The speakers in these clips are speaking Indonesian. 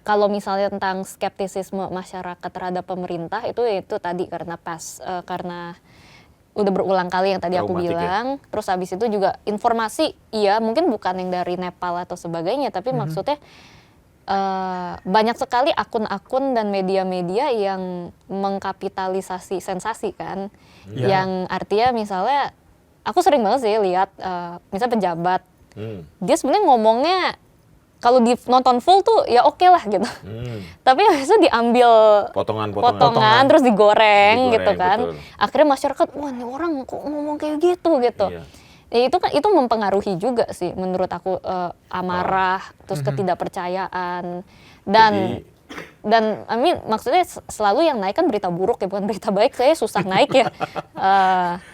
kalau misalnya tentang skeptisisme masyarakat terhadap pemerintah itu tadi karena udah berulang kali yang tadi aku Traumatik bilang. Terus habis itu juga informasi, iya mungkin bukan yang dari Nepal atau sebagainya, tapi maksudnya banyak sekali akun-akun dan media-media yang mengkapitalisasi sensasi kan. Yang artinya misalnya, aku sering banget sih lihat misalnya pejabat, dia sebenarnya ngomongnya kalau nonton full tuh ya oke lah gitu. Tapi habis itu diambil potongan terus digoreng gitu kan. Betul. Akhirnya masyarakat, wah ini orang kok ngomong kayak gitu. Iya. Ya, itu mempengaruhi juga sih menurut aku, amarah, terus ketidakpercayaan dan maksudnya selalu yang naik kan berita buruk ya, bukan berita baik. Saya susah naik ya.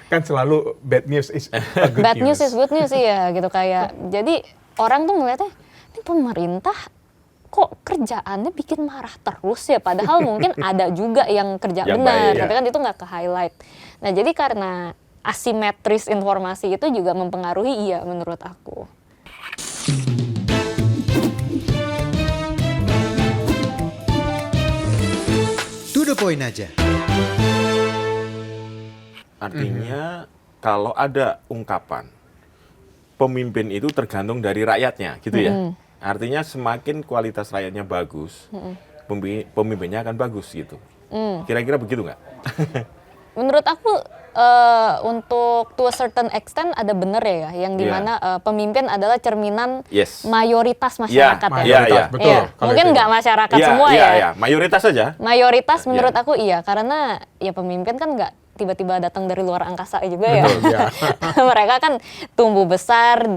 Kan selalu bad news is a good Bad news. news is good news ya gitu kayak. Jadi orang tuh ngeliatnya ini pemerintah kok kerjaannya bikin marah terus ya, padahal mungkin ada juga yang kerja Yang benar, baik, tapi kan itu nggak ke highlight. Nah jadi karena asimetris informasi itu juga mempengaruhi, iya menurut aku. To the point aja. Artinya kalau ada ungkapan pemimpin itu tergantung dari rakyatnya, gitu ya. Artinya semakin kualitas rakyatnya bagus, pemimpinnya akan bagus gitu. Kira-kira begitu nggak? Menurut aku untuk to a certain extent ada bener ya, yang dimana pemimpin adalah cerminan mayoritas masyarakat ya. Mayoritas, betul. Iya. Mungkin nggak masyarakat semua ya. Iya, mayoritas saja. Mayoritas menurut aku iya, karena ya pemimpin kan nggak tiba-tiba datang dari luar angkasa juga ya. Betul, ya. Mereka kan tumbuh besar,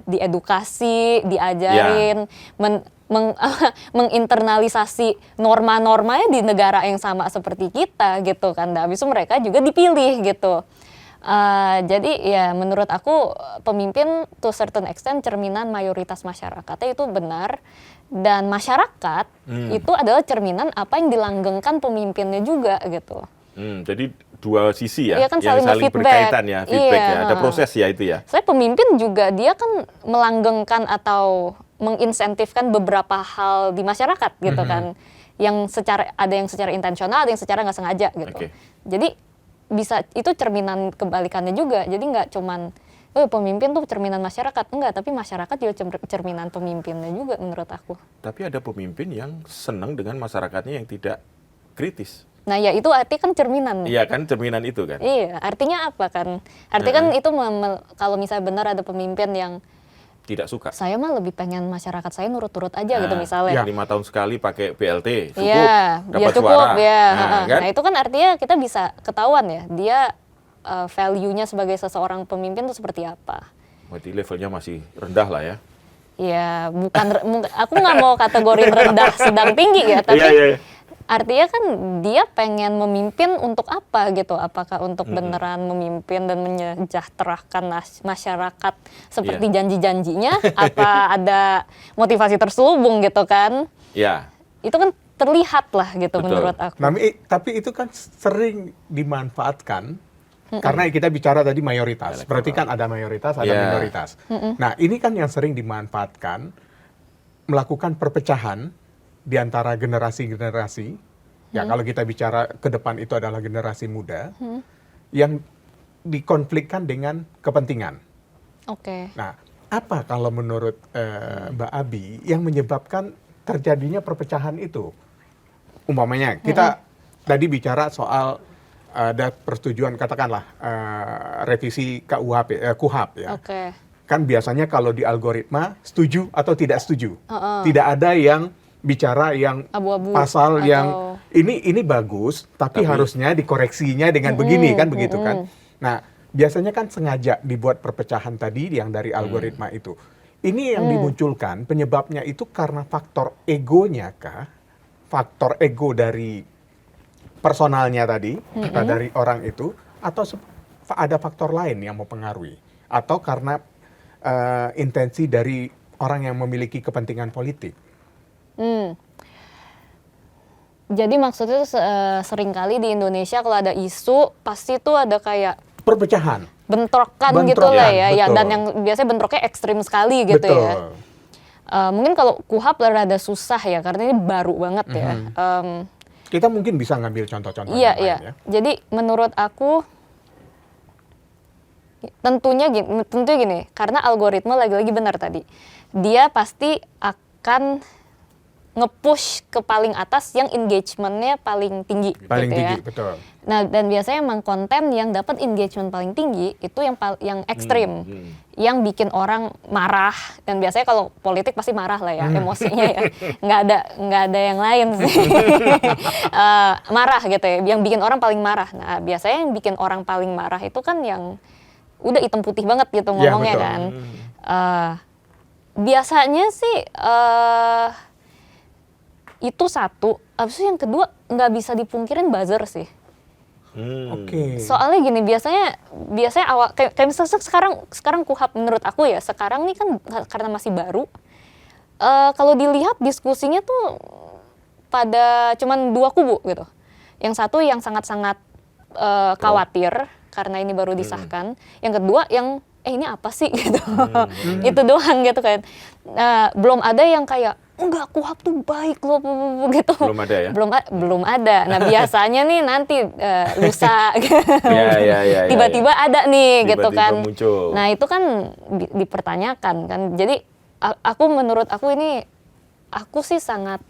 diedukasi, diajarin, menginternalisasi norma-normanya di negara yang sama seperti kita gitu kan. Dan habis itu mereka juga dipilih gitu. Jadi ya menurut aku pemimpin to certain extent cerminan mayoritas masyarakatnya itu benar. Dan masyarakat itu adalah cerminan apa yang dilanggengkan pemimpinnya juga gitu. Jadi dua sisi ya, Iya kan, yang saling berkaitan ya, feedback iya, ya, ada proses ya itu ya. Saya pemimpin juga dia kan melanggengkan atau menginsentifkan beberapa hal di masyarakat gitu kan, yang ada yang secara intensional, ada yang secara nggak sengaja gitu. Jadi bisa itu cerminan kebalikannya juga. Jadi nggak cuman pemimpin tuh cerminan masyarakat, enggak, tapi masyarakat juga cerminan pemimpinnya juga menurut aku. Tapi ada pemimpin yang senang dengan masyarakatnya yang tidak kritis. Nah ya itu artinya kan cerminan. Iya kan, cerminan itu kan. Iya, artinya apa kan? Artinya kan itu kalau misalnya benar ada pemimpin yang tidak suka. Saya mah lebih pengen masyarakat saya nurut-nurut aja gitu misalnya. 5 tahun sekali pakai BLT, cukup, Iya, dapat cukup suara. ya. Kan? Nah itu kan artinya kita bisa ketahuan ya, dia value-nya sebagai seseorang pemimpin itu seperti apa. Berarti levelnya masih rendah lah ya. Ya, aku nggak mau kategori rendah sedang tinggi ya, tapi artinya kan dia pengen memimpin untuk apa gitu? Apakah untuk beneran memimpin dan menyejahterakan masyarakat seperti janji-janjinya? Apa ada motivasi terselubung gitu kan? Iya. Itu kan terlihat lah gitu. Betul. Menurut aku. Tapi itu kan sering dimanfaatkan karena kita bicara tadi mayoritas. Berarti kan ada mayoritas, ada minoritas. Nah ini kan yang sering dimanfaatkan melakukan perpecahan di antara generasi-generasi, ya kalau kita bicara ke depan itu adalah generasi muda, yang dikonflikkan dengan kepentingan. Oke. Nah, apa kalau menurut Mbak Abi yang menyebabkan terjadinya perpecahan itu? Umpamanya, kita tadi bicara soal ada persetujuan, katakanlah revisi KUHP ya. Oke. Kan biasanya kalau di algoritma setuju atau tidak setuju, tidak ada yang bicara yang Abu-abu pasal atau yang ini bagus tapi harusnya dikoreksinya dengan begini kan begitu kan. Nah, biasanya kan sengaja dibuat perpecahan tadi yang dari algoritma itu. Ini yang dimunculkan penyebabnya itu karena faktor egonya kah? Faktor ego dari personalnya tadi, dari orang itu, atau ada faktor lain yang mempengaruhi, atau karena intensi dari orang yang memiliki kepentingan politik. Jadi maksudnya seringkali di Indonesia kalau ada isu pasti tuh ada kayak perpecahan, bentrokan gitu lah ya, betul. dan yang biasanya bentroknya ekstrim sekali gitu betul. ya. Mungkin kalau KUHP rada susah ya karena ini baru banget ya. Kita mungkin bisa ngambil contoh-contoh Iya, yang lain iya. ya. Jadi menurut aku tentunya gini, karena algoritma lagi-lagi benar tadi. Dia pasti akan nge-push ke paling atas yang engagement-nya paling tinggi Paling gitu tinggi, ya. betul. Nah, dan biasanya emang konten yang dapat engagement paling tinggi itu yang ekstrim, yang bikin orang marah. Dan biasanya kalau politik pasti marah lah ya, emosinya ya. Nggak ada yang lain sih. Marah gitu ya, yang bikin orang paling marah. Nah, biasanya yang bikin orang paling marah itu kan yang udah hitam putih banget gitu Iya, ngomongnya betul. kan. Biasanya sih itu satu. Abis itu yang kedua nggak bisa dipungkirin buzzer sih. Oke. Soalnya gini, biasanya awal kayak misalnya sekarang KUHP menurut aku ya, sekarang nih kan karena masih baru, kalau dilihat diskusinya tuh pada cuman dua kubu gitu. Yang satu yang sangat-sangat khawatir karena ini baru disahkan, yang kedua yang ini apa sih gitu. Itu doang gitu kan. Belum ada yang kayak enggak, KUHP tuh baik loh gitu. Belum ada ya? Belum ada. Nah, biasanya nih nanti lusa Ya. tiba-tiba ada nih gitu Tiba-tiba kan. muncul. Nah, itu kan dipertanyakan kan. Jadi menurut aku ini aku sih sangat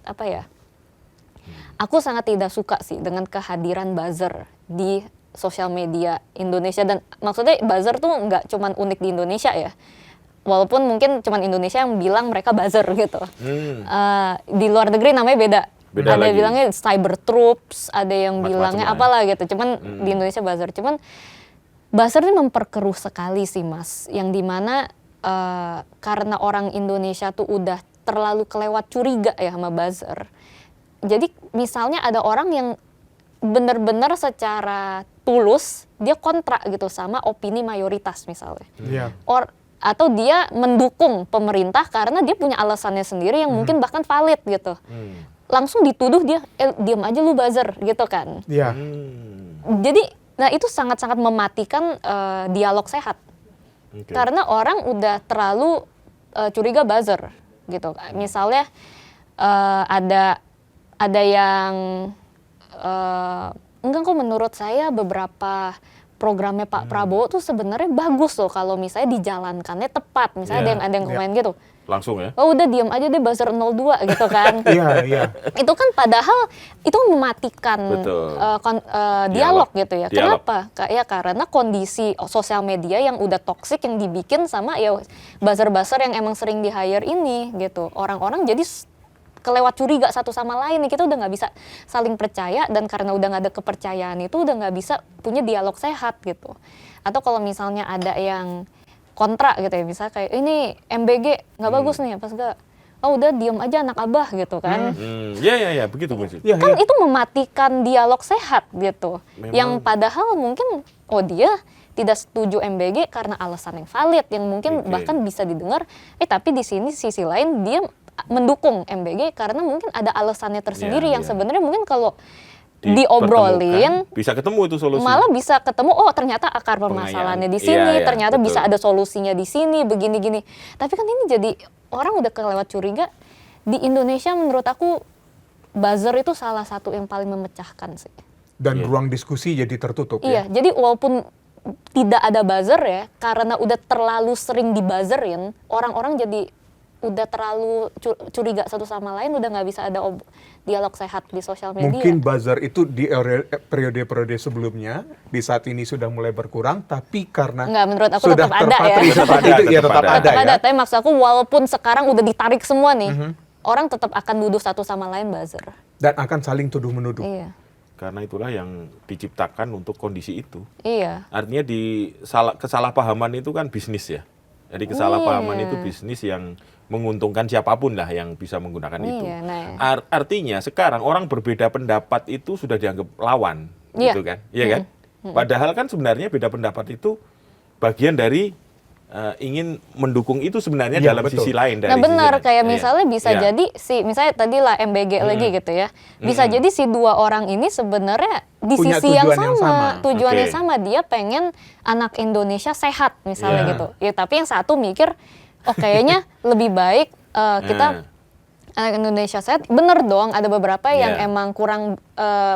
aku sangat tidak suka sih dengan kehadiran buzzer di sosial media Indonesia. Dan maksudnya buzzer tuh nggak cuman unik di Indonesia ya. Walaupun mungkin cuman Indonesia yang bilang mereka buzzer gitu. Di luar negeri namanya beda. Beda Ada lagi. yang bilangnya cyber troops, ada yang Macam-macam bilangnya lah. apalah gitu. Cuman di Indonesia buzzer. Cuman buzzer ini memperkeruh sekali sih Mas. Yang dimana karena orang Indonesia tuh udah terlalu kelewat curiga ya sama buzzer. Jadi misalnya ada orang yang benar-benar secara tulus dia kontra gitu sama opini mayoritas misalnya. Iya. Atau dia mendukung pemerintah karena dia punya alasannya sendiri yang mungkin bahkan valid gitu. Langsung dituduh dia, diam aja lu buzzer gitu kan. Iya. Jadi, nah itu sangat-sangat mematikan dialog sehat. Oke. Karena orang udah terlalu curiga buzzer gitu. Misalnya ada yang enggak kok menurut saya beberapa programnya Pak Prabowo tuh sebenarnya bagus loh kalau misalnya dijalankannya tepat. Misalnya ada yang komen gitu. Langsung ya? Oh udah diam aja deh buzzer 02 gitu kan. Iya. Itu kan padahal itu mematikan Betul. dialog gitu ya. Dialog. Kenapa? Ya karena kondisi sosial media yang udah toksik yang dibikin sama ya buzzer-buzzer yang emang sering di-hire ini gitu. Orang-orang jadi kelewat curiga satu sama lain nih, kita udah nggak bisa saling percaya, dan karena udah nggak ada kepercayaan itu udah nggak bisa punya dialog sehat gitu. Atau kalau misalnya ada yang kontra gitu ya, misalnya kayak ini MBG nggak bagus nih, pas enggak, oh udah diem aja anak abah gitu kan. Iya, begitu Bu. Iya, Kan iya. itu mematikan dialog sehat gitu. Memang. Yang padahal mungkin dia tidak setuju MBG karena alasan yang valid yang mungkin Oke. bahkan bisa didengar, tapi di sini sisi lain dia mendukung MBG karena mungkin ada alasannya tersendiri yang Iya. sebenarnya mungkin kalau Dipertemukan, diobrolin bisa ketemu itu solusi. malah bisa ketemu, ternyata akar permasalahannya di sini, Iya, ternyata betul. bisa ada solusinya di sini, begini-gini. Tapi kan ini jadi orang udah kelewat curiga. Di Indonesia menurut aku buzzer itu salah satu yang paling memecahkan sih. Dan Iya. ruang diskusi jadi tertutup Iya, ya. jadi walaupun tidak ada buzzer ya, karena udah terlalu sering dibuzzerin, orang-orang jadi udah terlalu curiga satu sama lain, udah nggak bisa ada dialog sehat di sosial media. Mungkin buzzer itu di periode-periode sebelumnya, di saat ini sudah mulai berkurang, tapi karena Nggak, menurut aku sudah tetap ada ya. terpatri Tetap seperti ada, itu, ya tetap tetap ada. ada Tetap ya. ada, tapi maksud aku walaupun sekarang udah ditarik semua nih, orang tetap akan duduk satu sama lain buzzer. Dan akan saling tuduh-menuduh. Iya, Karena itulah yang diciptakan untuk kondisi itu. iya. Artinya kesalahpahaman itu kan bisnis ya. Jadi kesalahpahaman Iya. itu bisnis yang menguntungkan siapapun lah yang bisa menggunakan itu. Iya, nah. Artinya sekarang orang berbeda pendapat itu sudah dianggap lawan, Iya. gitu kan? Iya kan? Padahal kan sebenarnya beda pendapat itu bagian dari ingin mendukung itu sebenarnya Iya, dalam betul. sisi lain. Dari Nah sisi benar, lain. kayak Iya. misalnya bisa Iya. jadi misalnya tadi lah MBG lagi gitu ya, bisa jadi si dua orang ini sebenarnya di Punya sisi yang tujuan yang sama. tujuannya Oke. sama, dia pengen anak Indonesia sehat misalnya Iya. gitu. Ya tapi yang satu mikir, kayaknya lebih baik kita anak Indonesia Sehat, bener dong ada beberapa yang Yeah. emang kurang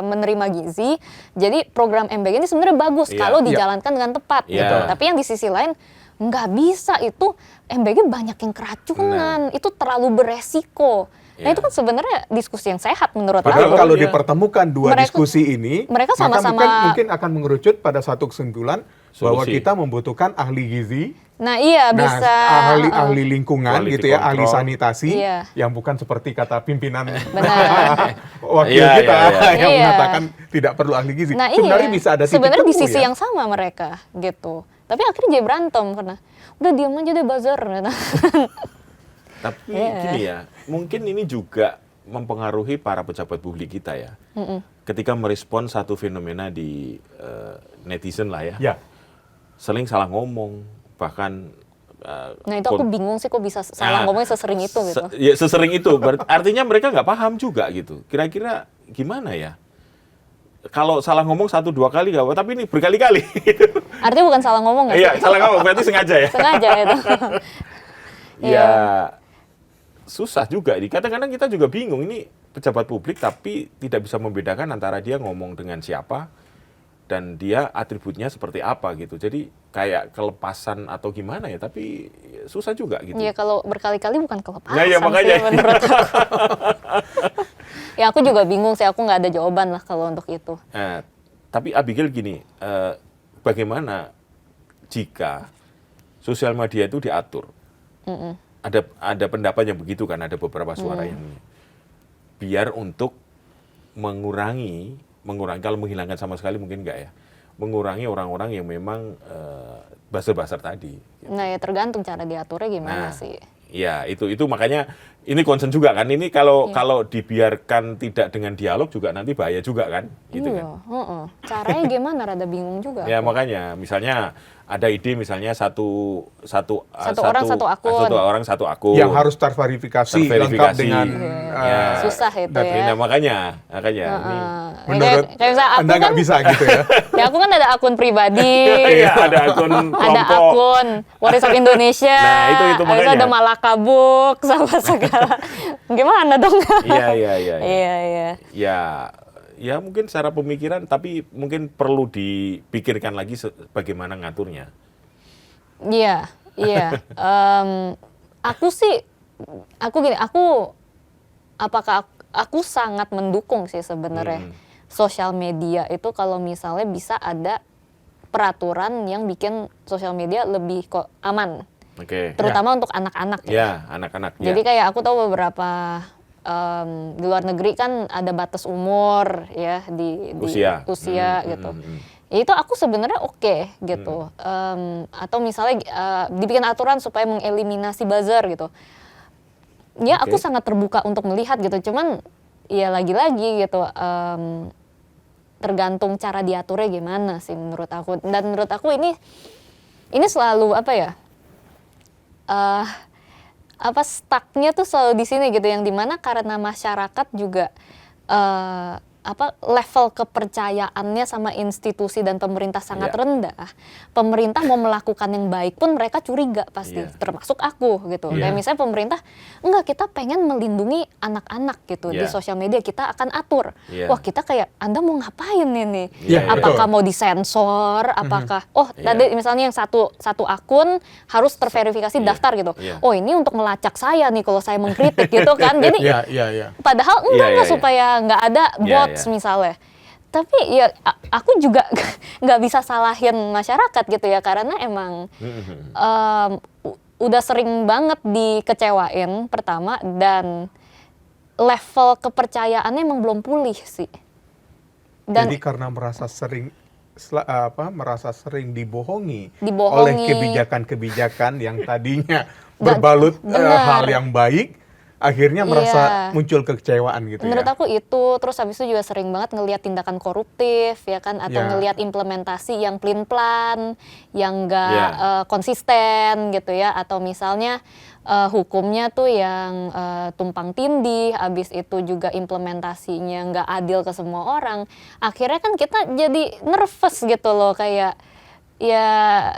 menerima gizi. Jadi program MBG ini sebenarnya bagus Yeah. kalau dijalankan dengan tepat Yeah. gitu. Tapi yang di sisi lain nggak bisa, itu MBG banyak yang keracunan, itu terlalu beresiko. Nah Yeah. itu kan sebenarnya diskusi yang sehat menurut Padahal aku. kalau Iya. dipertemukan dua Mereka- diskusi ini, mereka maka sama-sama- mungkin akan mengerucut pada satu kesimpulan bahwa Solusi. kita membutuhkan ahli gizi, Nah iya bisa ahli lingkungan Quality gitu ya, ahli control. sanitasi, Iya. yang bukan seperti kata pimpinan Benar. wakil Iya, kita iya, iya. yang Iya. mengatakan tidak perlu ahli gizi. Nah Sebenarnya iya, bisa ada titik sebenarnya di temu sisi ya. yang sama mereka gitu. Tapi akhirnya jadi berantem karena udah diam aja deh buzzer. Tapi Iya. gini ya, mungkin ini juga mempengaruhi para pejabat publik kita ya. Ketika merespon satu fenomena di netizen lah ya, Ya. sering salah ngomong, bahkan Nah itu aku bingung sih kok bisa salah Nah, ngomongnya sesering itu gitu. Ya sesering itu, artinya mereka nggak paham juga gitu. Kira-kira gimana ya? Kalau salah ngomong 1-2 kali nggak apa, tapi ini berkali-kali. Artinya bukan salah ngomong nggak sih? Iya, salah ngomong berarti sengaja ya. Sengaja itu. Ya susah juga. Kadang-kadang kita juga bingung, ini pejabat publik tapi tidak bisa membedakan antara dia ngomong dengan siapa dan dia atributnya seperti apa gitu. Jadi kayak kelepasan atau gimana ya, tapi susah juga gitu. Iya kalau berkali-kali bukan kelepasan Nah, ya, makanya. sih menurut aku. Ya aku juga bingung sih, aku nggak ada jawaban lah kalau untuk itu. Nah, tapi Abigail gini, bagaimana jika sosial media itu diatur? Ada pendapat yang begitu kan, ada beberapa suara yang biar untuk mengurangi kalau menghilangkan sama sekali mungkin enggak ya, mengurangi orang-orang yang memang buzzer-buzzer tadi. Gitu. Nah ya tergantung cara diaturnya gimana Nah, sih. Ya itu makanya ini concern juga kan, ini kalau dibiarkan tidak dengan dialog juga nanti bahaya juga kan, gitu Iya, kan. Caranya gimana rada bingung juga. Ya aku. makanya misalnya ada ide misalnya satu orang satu akun. Satu orang satu akun. Yang harus terverifikasi lengkap dengan Ya. Susah itu Dan ya. nah, makanya ini. menurut kayak misalnya aku Anda nggak kan, bisa gitu ya. ya aku kan ada akun pribadi, Iya, ada akun ada kelompok. akun Warisan Indonesia, Nah, itu habis makanya. ada Malakabuk sama segala. Gimana dong? Iya. Iya. Ya mungkin secara pemikiran tapi mungkin perlu dipikirkan lagi bagaimana ngaturnya. Iya. Apakah aku sangat mendukung sih sebenarnya sosial media itu kalau misalnya bisa ada peraturan yang bikin sosial media lebih kok aman, Oke. terutama untuk anak-anak ya. Ya, anak-anak. Jadi kayak aku tahu beberapa di luar negeri kan ada batas umur ya di Usia. gitu. Ya itu aku sebenarnya oke gitu. Atau misalnya dibikin aturan supaya mengeliminasi buzzer gitu. Ya aku Oke. sangat terbuka untuk melihat gitu. Cuman ya lagi-lagi gitu tergantung cara diaturnya gimana sih menurut aku. Dan menurut aku ini selalu apa ya? Stucknya tuh selalu di sini gitu, yang dimana karena masyarakat juga level kepercayaannya sama institusi dan pemerintah sangat Iya. rendah. Pemerintah mau melakukan yang baik pun mereka curiga pasti, Iya. termasuk aku gitu. Iya. Kayak misalnya pemerintah, enggak, kita pengen melindungi anak-anak gitu di Iya. sosial media, kita akan atur. Iya. Wah, kita kayak, Anda mau ngapain ini? Iya, Apakah betul. mau disensor? Apakah Iya. tadi misalnya yang satu akun harus terverifikasi Iya. daftar gitu. Iya. Oh, ini untuk melacak saya nih kalau saya mengkritik gitu kan. Jadi Iya. padahal Iya, iya, supaya nggak ada Iya, bots iya. misalnya. Tapi ya aku juga nggak bisa salahin masyarakat gitu ya, karena emang udah sering banget dikecewain pertama, dan level kepercayaannya emang belum pulih sih. Dan Jadi karena merasa sering dibohongi Dibohongi. oleh kebijakan-kebijakan yang tadinya berbalut benar. hal yang baik, akhirnya merasa Iya. muncul kekecewaan gitu menurut ya. aku itu, terus habis itu juga sering banget ngelihat tindakan koruptif ya kan, atau Ya. ngelihat implementasi yang pelin-pelan, yang nggak Ya. konsisten gitu ya, atau misalnya hukumnya tuh yang tumpang tindih, habis itu juga implementasinya nggak adil ke semua orang. Akhirnya kan kita jadi nervous gitu loh, kayak ya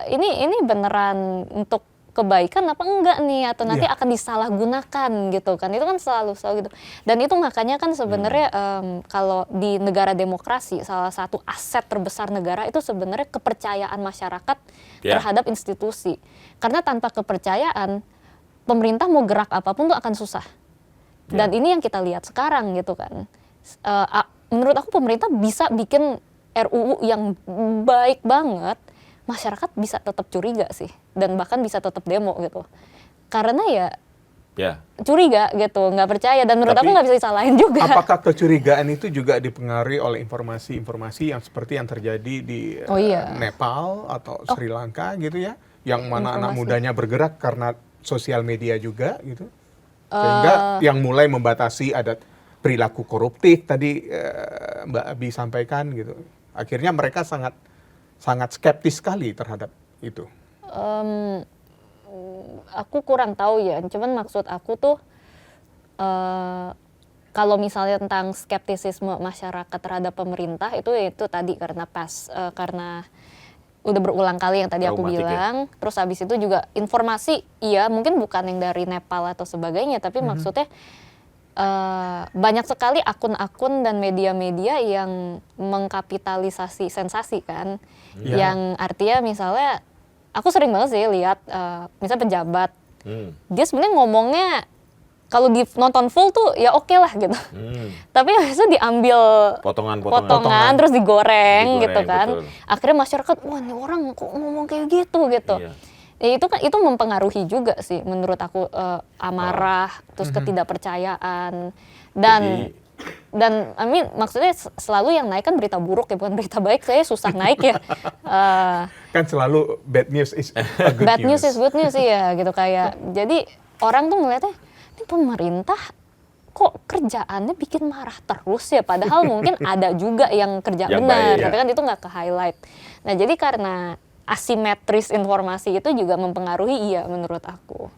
ini beneran untuk kebaikan apa enggak nih, atau nanti Iya. akan disalahgunakan gitu kan. Itu kan selalu gitu. Dan itu makanya kan sebenarnya kalau di negara demokrasi, salah satu aset terbesar negara itu sebenarnya kepercayaan masyarakat Ya. terhadap institusi. Karena tanpa kepercayaan, pemerintah mau gerak apapun tuh akan susah. Dan ini yang kita lihat sekarang gitu kan. Menurut aku pemerintah bisa bikin RUU yang baik banget, masyarakat bisa tetap curiga sih, dan bahkan bisa tetap demo gitu. Karena ya Ya. curiga gitu, nggak percaya, dan menurut Tapi aku nggak bisa disalahin juga. Apakah kecurigaan itu juga dipengaruhi oleh informasi-informasi yang seperti yang terjadi di Oh iya. Nepal atau Sri Lanka gitu ya, yang mana anak Informasi. mudanya bergerak karena sosial media juga gitu, sehingga yang mulai membatasi adat perilaku koruptif tadi Mbak Abi sampaikan gitu. Akhirnya mereka sangat skeptis sekali terhadap itu. Aku kurang tahu ya, cuman maksud aku tuh kalau misalnya tentang skeptisisme masyarakat terhadap pemerintah itu tadi karena udah berulang kali yang tadi aku Traumatik ya. bilang. Terus habis itu juga informasi, iya mungkin bukan yang dari Nepal atau sebagainya, tapi maksudnya banyak sekali akun-akun dan media-media yang mengkapitalisasi sensasi kan, yang artinya misalnya aku sering banget sih lihat misalnya pejabat, dia sebenarnya ngomongnya kalau nonton full tuh ya oke lah gitu. Tapi habis itu diambil potongan terus digoreng gitu kan. Betul. Akhirnya masyarakat, wah ini orang kok ngomong kayak gitu. Iya. Ya, itu mempengaruhi juga sih menurut aku, amarah, terus ketidakpercayaan, dan I mean, maksudnya selalu yang naik kan berita buruk ya, bukan berita baik. Saya susah naik ya. Kan selalu bad news is a good Bad news is good news ya gitu, kayak jadi orang tuh melihatnya ini pemerintah kok kerjaannya bikin marah terus ya, padahal mungkin ada juga yang kerja Yang benar, baik, tapi ya. kan itu nggak ke highlight. Nah jadi karena asimetris informasi itu juga mempengaruhi, iya menurut aku.